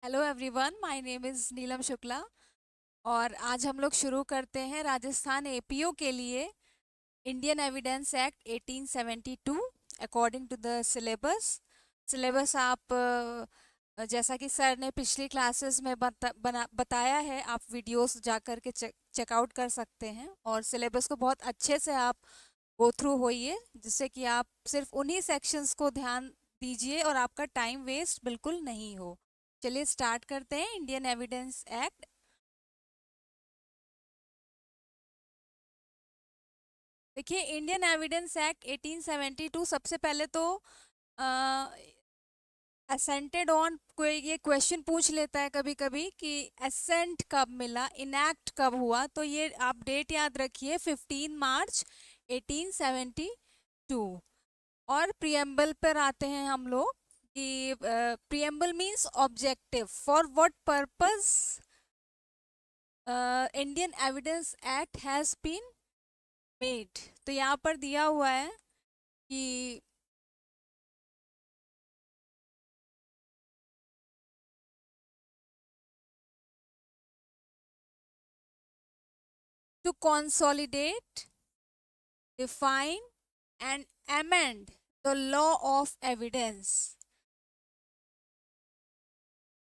Hello everyone, my name is Neelam Shukla. और आज हम लोग शुरू करते हैं राजस्थान एपीओ के लिए Indian evidence act 1872 according to the syllabus. आप जैसा कि सर ने पिछली क्लासेस में बताया है, आप वीडियोस जा कर के चेकआउट कर सकते हैं और सिलेबस को बहुत अच्छे से आप गो थ्रू होइए, जिससे कि आप सिर्फ उन्हीं सेक्शंस को ध्यान दीजिए और आपका टाइम वेस्ट बिल्कुल नहीं हो। चलिए स्टार्ट करते हैं इंडियन एविडेंस एक्ट। देखिए, इंडियन एविडेंस एक्ट 1872 सबसे पहले तो असेंटेड ऑन, कोई ये क्वेश्चन पूछ लेता है कभी कभी कि असेंट कब मिला, इनैक्ट कब हुआ। तो ये आप डेट याद रखिए, 15 मार्च 1872। और प्रियम्बल पर आते हैं हम लोग कि preamble means objective, for what purpose Indian evidence act has been made. तो यहाँ पर दिया हुआ है कि to consolidate, define and amend the law of evidence.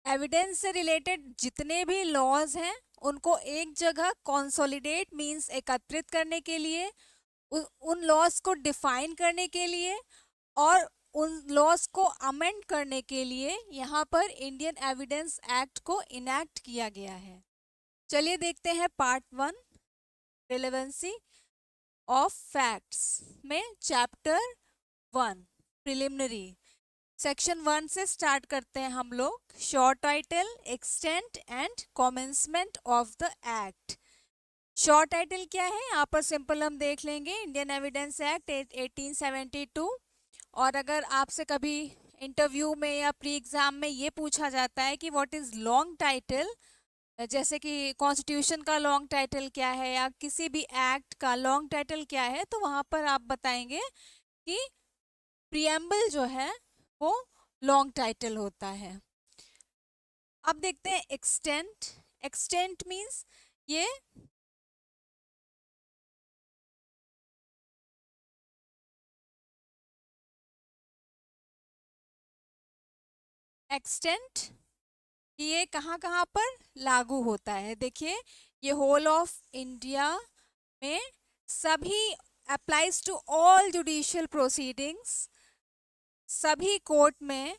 Evidence से रिलेटेड जितने भी लॉज हैं उनको एक जगह कंसोलिडेट मींस एकत्रित करने के लिए, उन लॉज को डिफाइन करने के लिए और उन लॉज को अमेंड करने के लिए यहाँ पर इंडियन एविडेंस एक्ट को इनैक्ट किया गया है। चलिए देखते हैं पार्ट 1, रिलेवेंसी ऑफ फैक्ट्स में चैप्टर 1, प्रिलिमिनरी। सेक्शन 1 से स्टार्ट करते हैं हम लोग। Short title, extent and कॉमेंसमेंट of the act. Short title क्या है यहाँ पर सिंपल हम देख लेंगे, इंडियन एविडेंस एक्ट 1872। और अगर आपसे कभी इंटरव्यू में या प्री एग्जाम में ये पूछा जाता है कि व्हाट इज लॉन्ग टाइटल, जैसे कि कॉन्स्टिट्यूशन का लॉन्ग टाइटल क्या है या किसी भी एक्ट का लॉन्ग टाइटल क्या है, तो वहां पर आप बताएंगे कि प्रियम्बल जो है वो लॉन्ग टाइटल होता है। अब देखते हैं एक्सटेंट। एक्सटेंट मींस ये एक्सटेंट ये कहाँ कहाँ पर लागू होता है। देखिए, ये होल ऑफ इंडिया में सभी, applies to all judicial proceedings, सभी कोर्ट में,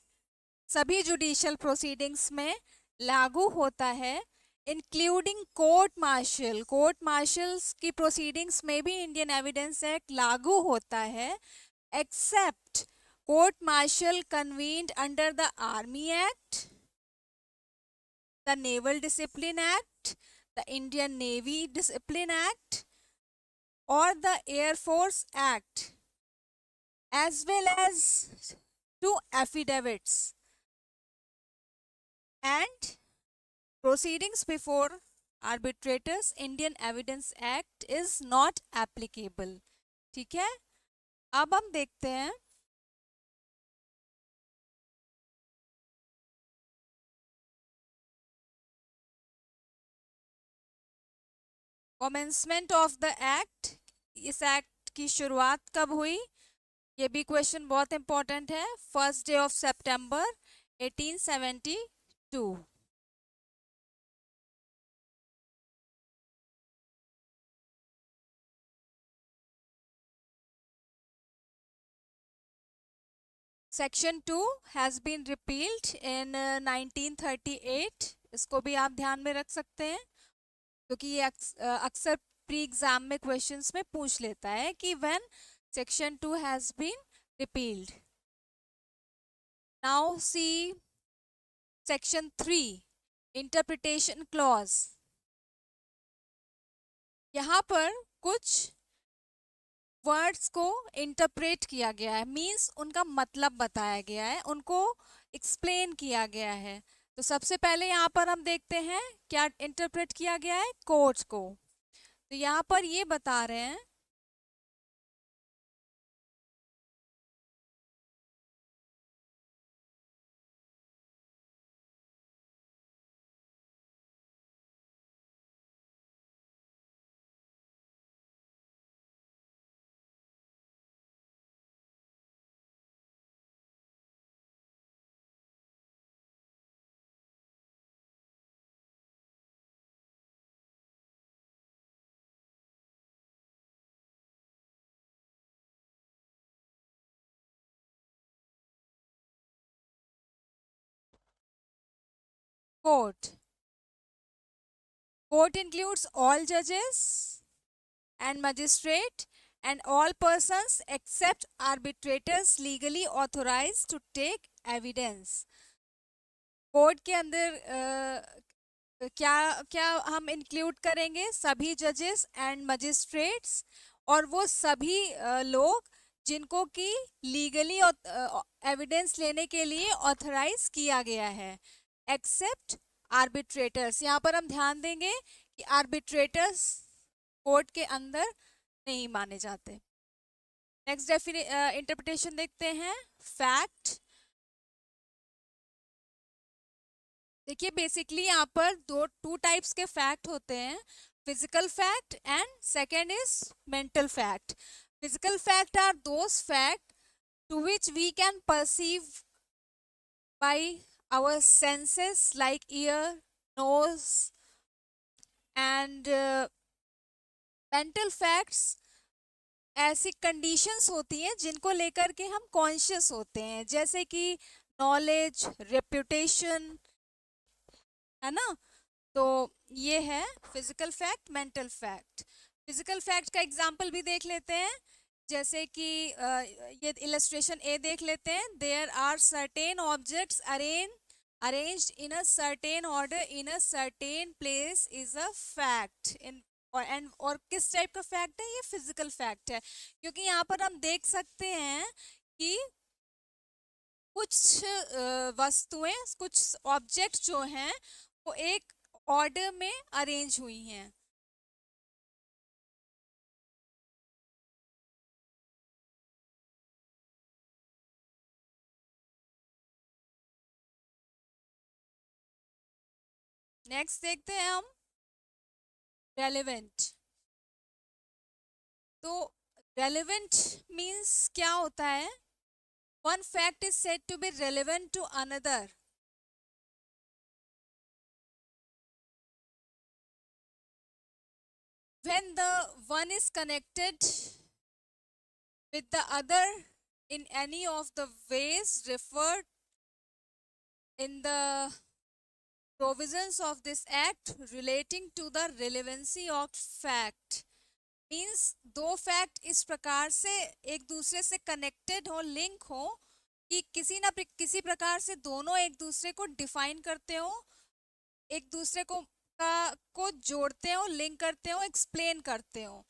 सभी जुडिशियल प्रोसीडिंग्स में लागू होता है, including court martial. Court martials की प्रोसीडिंग्स में भी इंडियन एविडेंस एक्ट लागू होता है, except court martial convened under the army act, the naval discipline act, the Indian navy discipline act और the air force act, as well as to affidavits and proceedings before arbitrators, Indian Evidence Act is not applicable। ठीक है, अब हम देखते हैं commencement of the act. इस act की शुरुआत कब हुई, ये भी क्वेश्चन बहुत इंपॉर्टेंट है। 1 सितंबर 1872। सेक्शन 2 हैज़ बीन रिपील्ड इन 1938। इसको भी आप ध्यान में रख सकते हैं, क्योंकि ये अक्सर प्री एग्जाम में क्वेश्चंस में पूछ लेता है कि when section 2 has been repealed. Now see section 3, interpretation clause. यहाँ पर कुछ वर्ड्स को इंटरप्रेट किया गया है, मींस उनका मतलब बताया गया है, उनको एक्सप्लेन किया गया है। तो सबसे पहले यहाँ पर हम देखते हैं क्या इंटरप्रेट किया गया है, कोर्ट को। तो यहाँ पर ये बता रहे हैं Court. Court includes all judges and magistrate and all persons except arbitrators legally authorized to take evidence. Court के अंदर क्या क्या हम इंक्लूड करेंगे? सभी जजेस एंड मजिस्ट्रेट्स और वो सभी लोग जिनको कि लीगली एविडेंस लेने के लिए ऑथराइज किया गया है, एक्सेप्ट आर्बिट्रेटर्स। यहाँ पर हम ध्यान देंगे कि आर्बिट्रेटर्स कोर्ट के अंदर नहीं माने जाते। नेक्स्ट इंटरप्रिटेशन देखते हैं। फैक्ट, देखिए बेसिकली यहाँ पर टू टाइप्स के फैक्ट होते हैं, physical fact and second is mental fact. Physical fact are those fact to which we can perceive by our senses like ear, nose and mental facts ऐसी conditions होती हैं जिनको लेकर के हम कॉन्शियस होते हैं, जैसे कि नॉलेज, रेप्यूटेशन, है ना। तो ये है physical fact, mental fact. Physical fact का एग्जांपल भी देख लेते हैं, जैसे कि ये इलस्ट्रेशन ए देख लेते हैं। There are certain objects arranged in a certain order in a certain place is a fact. इन और किस टाइप का फैक्ट है? ये फिजिकल फैक्ट है, क्योंकि यहाँ पर हम देख सकते हैं कि कुछ वस्तुएं, कुछ ऑब्जेक्ट जो हैं वो एक ऑर्डर में अरेंज हुई हैं। नेक्स्ट देखते हैं हम रेलेवेंट। तो रेलेवेंट मींस क्या होता है? One fact is said to be relevant to another when the one is connected with the other in any of the ways referred in the provisions of this act relating to the relevancy of fact। Means दो fact इस प्रकार से एक दूसरे से connected हो, link हो, कि किसी ना किसी प्रकार से दोनों एक दूसरे को डिफाइन करते हो, एक दूसरे को जोड़ते हो, लिंक करते हो, एक्सप्लेन करते हो,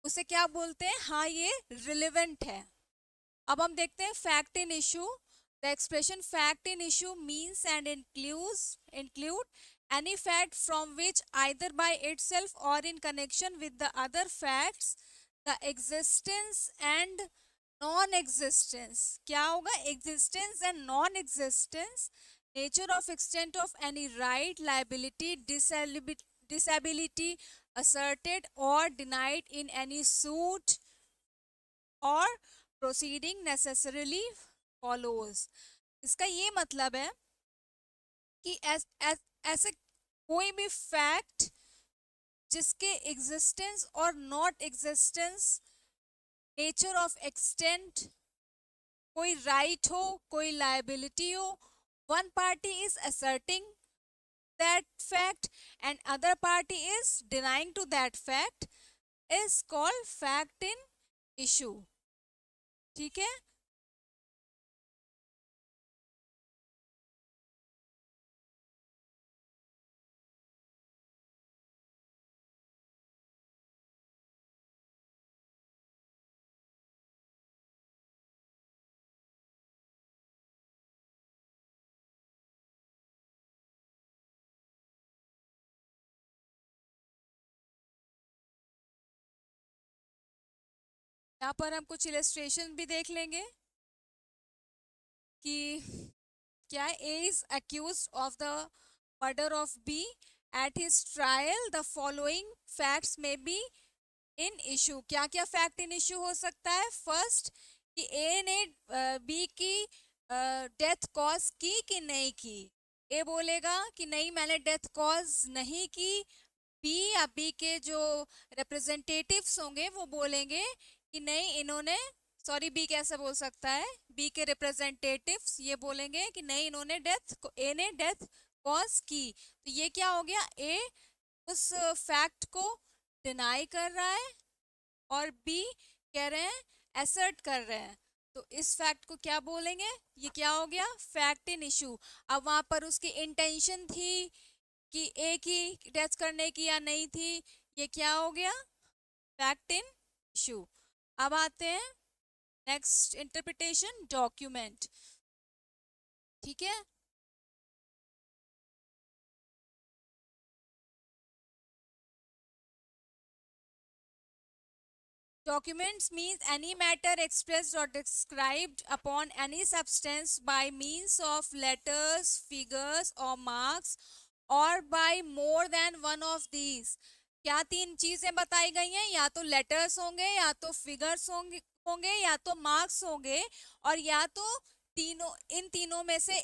उसे क्या बोलते हैं? हाँ, ये रिलेवेंट है। अब हम देखते हैं fact in issue. The expression fact in issue means and include any fact from which either by itself or in connection with the other facts the existence and non-existence, क्या होगा? existence and non-existence, nature of extent of any right, liability, disability asserted or denied in any suit or proceeding necessarily follows। इसका ये मतलब है कि ऐसे कोई भी फैक्ट जिसके एग्जिस्टेंस और not existence, nature of extent, कोई राइट हो, कोई लायबिलिटी हो, one party is asserting that fact and other party is denying to that fact, is called fact in issue. ठीक है। यहाँ पर हम कुछ इलस्ट्रेशन भी देख लेंगे कि क्या A is accused of the murder of B at his trial the following facts में बी इन इशू। क्या क्या फैक्ट इन इशू हो सकता है? फर्स्ट, कि ए ने बी की डेथ कॉज की कि नहीं की। ए बोलेगा कि नहीं, मैंने डेथ कॉज नहीं की। बी या बी के जो रिप्रेजेंटेटिव्स होंगे वो बोलेंगे कि नहीं, इन्होंने, सॉरी, बी कैसे बोल सकता है? बी के रिप्रेजेंटेटिव्स ये बोलेंगे कि नहीं, इन्होंने ए ने डेथ कॉज की। तो ये क्या हो गया, ए उस फैक्ट को डिनाई कर रहा है और बी कह रहे हैं, एसर्ट कर रहे हैं। तो इस फैक्ट को क्या बोलेंगे, ये क्या हो गया, फैक्ट इन इशू। अब वहां पर उसकी इंटेंशन थी कि ए की डेथ करने की या नहीं थी, ये क्या हो गया, फैक्ट इन इशू। अब आते हैं नेक्स्ट इंटरप्रिटेशन, डॉक्यूमेंट। ठीक है, documents means any matter expressed or described upon any substance by means of letters, figures or marks or by more than one of these। क्या तीन चीजें बताई गई हैं, या तो लेटर्स होंगे, या तो फिगर्स होंगे, या तो मार्क्स होंगे, और या तो तीनों, इन तीनों में से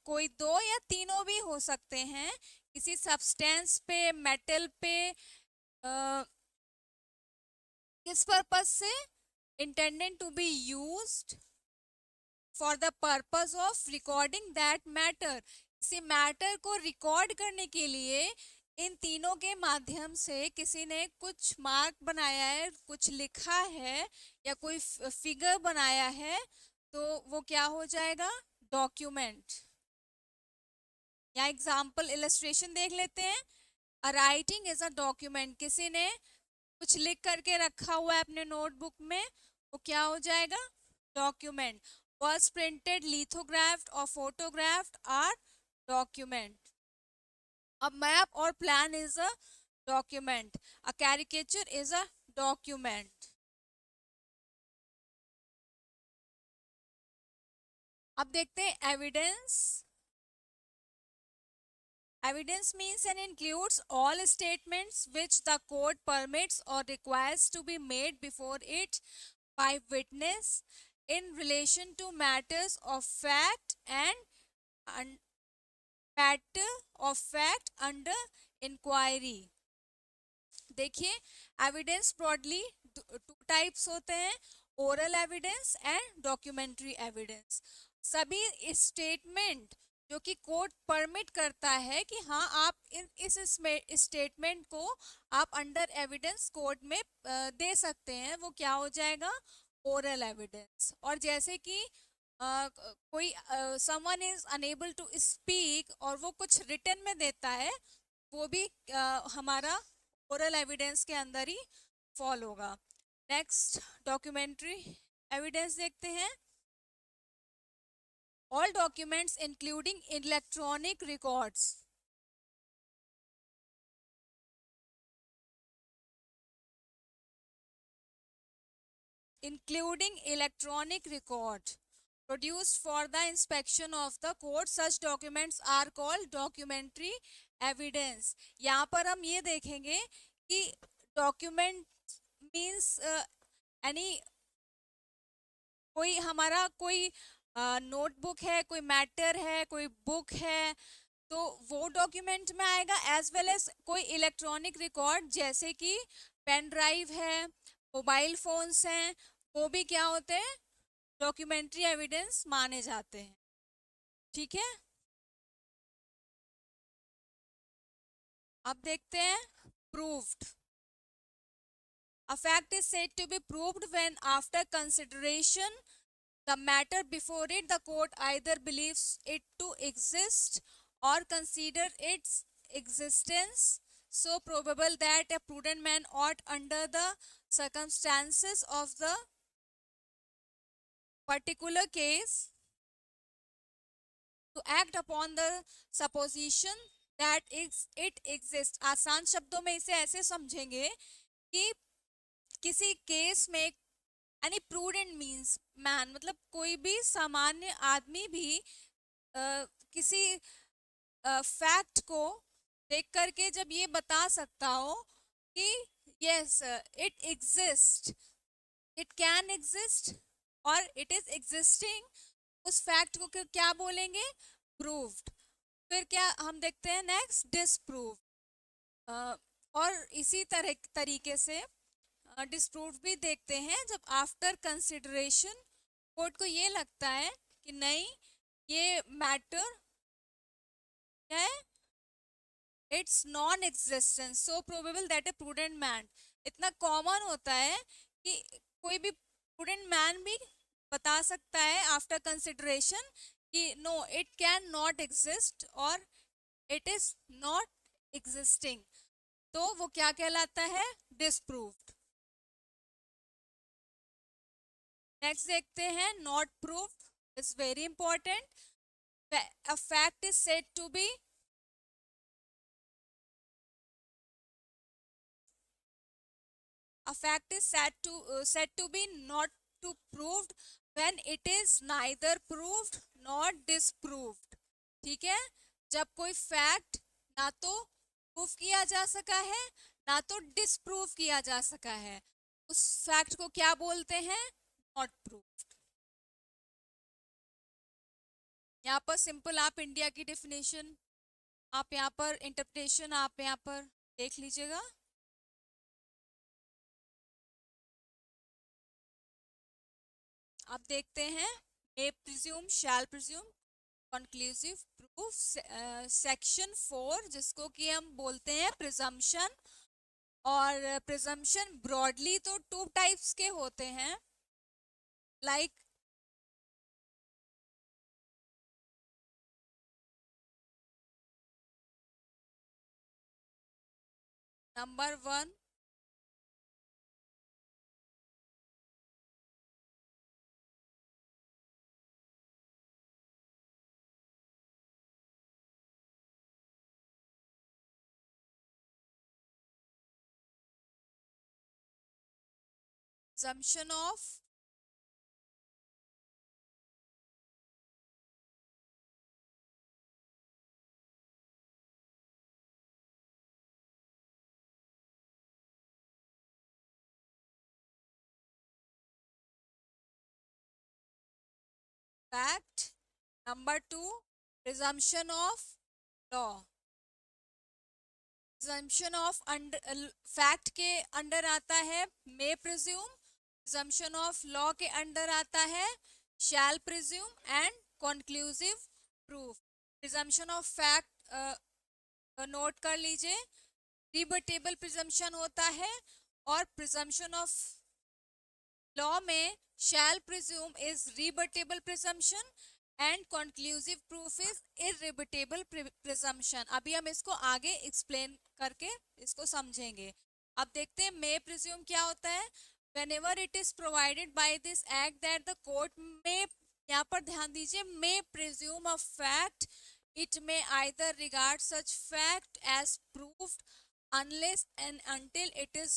कोई दो या तीनों भी हो सकते हैं। किसी सब्सटेंस पे, मेटल पे, किस पर्पस से, intended to be used for the purpose of recording that matter। इसी मैटर को रिकॉर्ड करने के लिए इन तीनों के माध्यम से किसी ने कुछ मार्क बनाया है, कुछ लिखा है, या कोई फिगर बनाया है, तो वो क्या हो जाएगा, डॉक्यूमेंट। या एग्जाम्पल इलस्ट्रेशन देख लेते हैं। A writing is a document, किसी ने कुछ लिख करके रखा हुआ है अपने नोटबुक में, वो क्या हो जाएगा, document. was printed, lithographed or photographed are document। A map or plan is a document। A caricature is a document। अब देखते हैं evidence. Evidence means and includes all statements which the court permits or requires to be made before it by witness in relation to matters of fact and matter of fact under inquiry। देखिए, evidence broadly two types होते हैं, oral evidence and documentary evidence. सभी statement जो कि court permit करता है कि हाँ आप इस स्टेटमेंट को आप अंडर एविडेंस कोर्ट में दे सकते हैं, वो क्या हो जाएगा, ओरल एविडेंस। और जैसे कि कोई someone is unable to speak और वो कुछ रिटन में देता है, वो भी हमारा ओरल एविडेंस के अंदर ही फॉल होगा। नेक्स्ट डॉक्यूमेंट्री एविडेंस देखते हैं। All documents including electronic records, including electronic record produced for the inspection of the court, such documents are called documentary evidence। यहाँ पर हम ये देखेंगे कि document means any, कोई हमारा कोई नोटबुक है, कोई मैटर है, कोई बुक है, तो वो डॉक्यूमेंट में आएगा। एज वेल एज कोई इलेक्ट्रॉनिक रिकॉर्ड जैसे कि पेन ड्राइव है, मोबाइल फोन्स हैं, वो भी क्या होते हैं, डॉक्यूमेंट्री एविडेंस माने जाते हैं। ठीक है, अब देखते हैं proved. A fact is said to be proved when, after consideration the matter before it, the court either believes it to exist or consider its existence so probable that a prudent man ought, under the circumstances of the particular case, to act upon the supposition that it exists। आसान शब्दों में इसे ऐसे समझेंगे कि किसी case में, यानी प्रूडेंट मीन्स मैन, मतलब कोई भी सामान्य आदमी भी किसी फैक्ट को देख करके जब ये बता सकता हो कि yes it exist, it can exist और इट इज एग्जिस्टिंग, उस फैक्ट को क्या बोलेंगे, प्रूव्ड। फिर क्या हम देखते हैं नेक्स्ट, डिसप्रूव। और इसी तरीके से डिसप्रूव भी देखते हैं जब आफ्टर कंसिडरेशन कोर्ट को ये लगता है कि नहीं, ये मैटर क्या है? It's non existence so probable that A prudent man. इतना कॉमन होता है कि कोई भी प्रूडेंट मैन भी बता सकता है आफ्टर कंसिडरेशन कि no it can not exist और इट इज नॉट एग्जिस्टिंग। तो वो क्या कहलाता है? डिसप्रूव्ड। नेक्स्ट देखते हैं not proved is very important. A fact is said to be a fact is said to be not to proved when it is neither proved nor disproved। ठीक है, जब कोई फैक्ट ना तो प्रूव किया जा सका है ना तो डिसप्रूव किया जा सका है, उस फैक्ट को क्या बोलते हैं? Not proved. यहाँ पर सिंपल आप इंडिया की डेफिनेशन, आप यहाँ पर इंटरप्रिटेशन आप यहाँ पर देख लीजिएगा। अब देखते हैं may presume shall presume conclusive proof section 4 जिसको कि हम बोलते हैं प्रिजम्पशन। और प्रिजम्पशन ब्रॉडली तो टू टाइप्स के होते हैं, like number 1 presumption of fact, number 2 presumption of law। Presumption of fact के अंडर आता है मे प्रिज्यूम, प्रिजम्पशन ऑफ लॉ के अंडर आता है शैल presume and conclusive proof. Presumption of fact note कर लीजिए, रिबटेबल प्रिजम्पशन होता है, और प्रिजम्पशन ऑफ लॉ में shall presume is rebuttable presumption and conclusive proof is irrebuttable presumption. अभी हम इसको आगे एक्सप्लेन करके इसको समझेंगे। अब देखते हैं मे प्रिज्यूम क्या होता है। whenever it is provided by this act that the court may, यहाँ पर ध्यान दीजिए, may presume a fact, it may either regard such fact as proved unless and until it is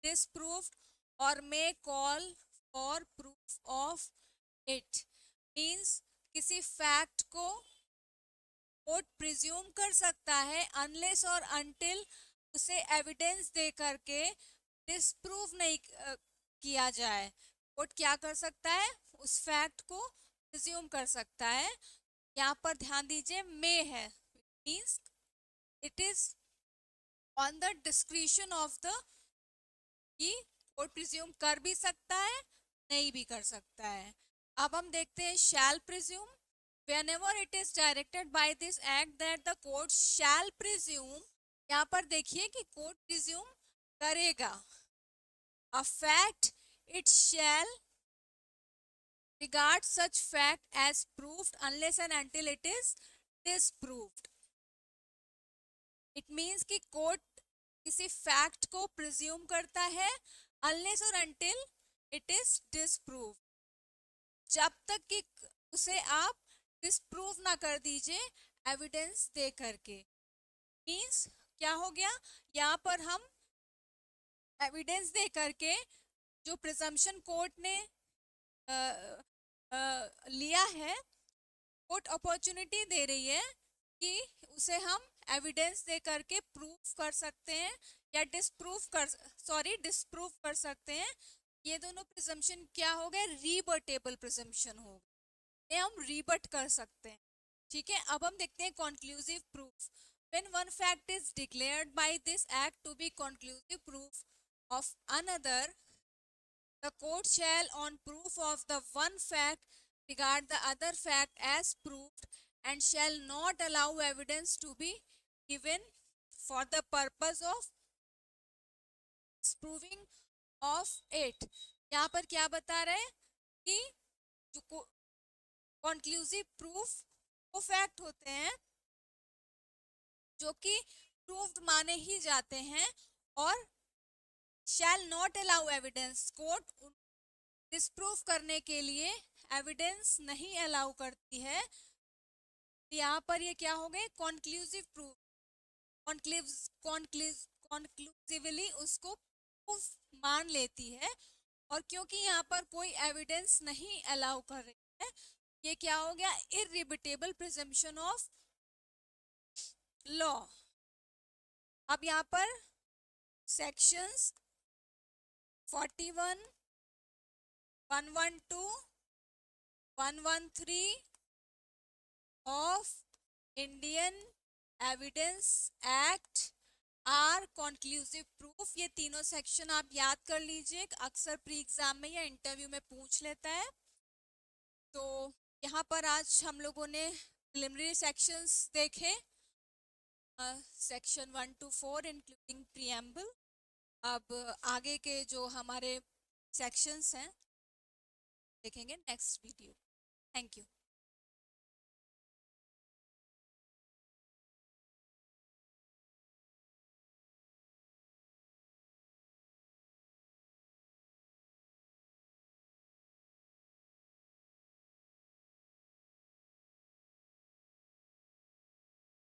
disproved or may call for proof of it। means किसी fact को court presume कर सकता है unless और अनटिल उसे evidence दे करके disprove नहीं किया जाए। कोर्ट क्या कर सकता है? उस फैक्ट को प्रिज्यूम कर सकता है। यहाँ पर ध्यान दीजिए मे है, means it is on the discretion of the, कि कोर्ट प्रिज्यूम कर भी सकता है नहीं भी कर सकता है। अब हम देखते हैं शैल presume. whenever it is directed by this act that the court shall presume, यहाँ पर देखिए कि कोर्ट प्रिज्यूम करेगा a fact, it shall regard such fact as proved unless and until it is disproved। it means कि court किसी fact को presume करता है unless और until it is disproved, जब तक कि उसे आप डिसप्रूव ना कर दीजिए एविडेंस दे करके। मींस क्या हो गया, यहाँ पर हम एविडेंस दे करके जो प्रिजम्पशन कोर्ट ने लिया है, कोर्ट अपॉर्चुनिटी दे रही है कि उसे हम एविडेंस दे करके प्रूफ कर सकते हैं या डिसप्रूव कर सकते हैं। ये दोनों प्रिजम्पशन क्या हो गए? रीबटेबल प्रिजम्पशन हो गए, हम रीबट कर सकते हैं। ठीक है, अब हम देखते हैं conclusive proof. when one fact is declared by this act to be conclusive proof of another, the court shall on proof of the one fact regard the other fact as proved and shall not allow evidence to be given for the purpose of disproving of it। यहाँ पर क्या बता रहे हैं कि जो conclusive proof वो fact होते हैं जो कि प्रूव्ड माने ही जाते हैं, और shall not allow evidence, court disprove करने के लिए एविडेंस नहीं अलाउ करती है। यहाँ पर ये क्या हो गए, कॉन्क्लूसिव प्रूफ, कॉन्क्लूसिवली उसको प्रूफ मान लेती है। और क्योंकि यहाँ पर कोई एविडेंस नहीं अलाउ कर रही है, ये क्या हो गया, इररिबिटेबल प्रिजम्पशन ऑफ लॉ। अब यहाँ पर sections 41, 112, 113 of Indian evidence act are conclusive proof. ये तीनों सेक्शन आप याद कर लीजिए, अक्सर प्री एग्जाम में या इंटरव्यू में पूछ लेता है। तो यहाँ पर आज हम लोगों ने प्रिलिमिनरी सेक्शंस देखे, सेक्शन 1 to 4 इंक्लूडिंग प्रीएम्बल। अब आगे के जो हमारे सेक्शंस हैं देखेंगे नेक्स्ट वीडियो। Thank you.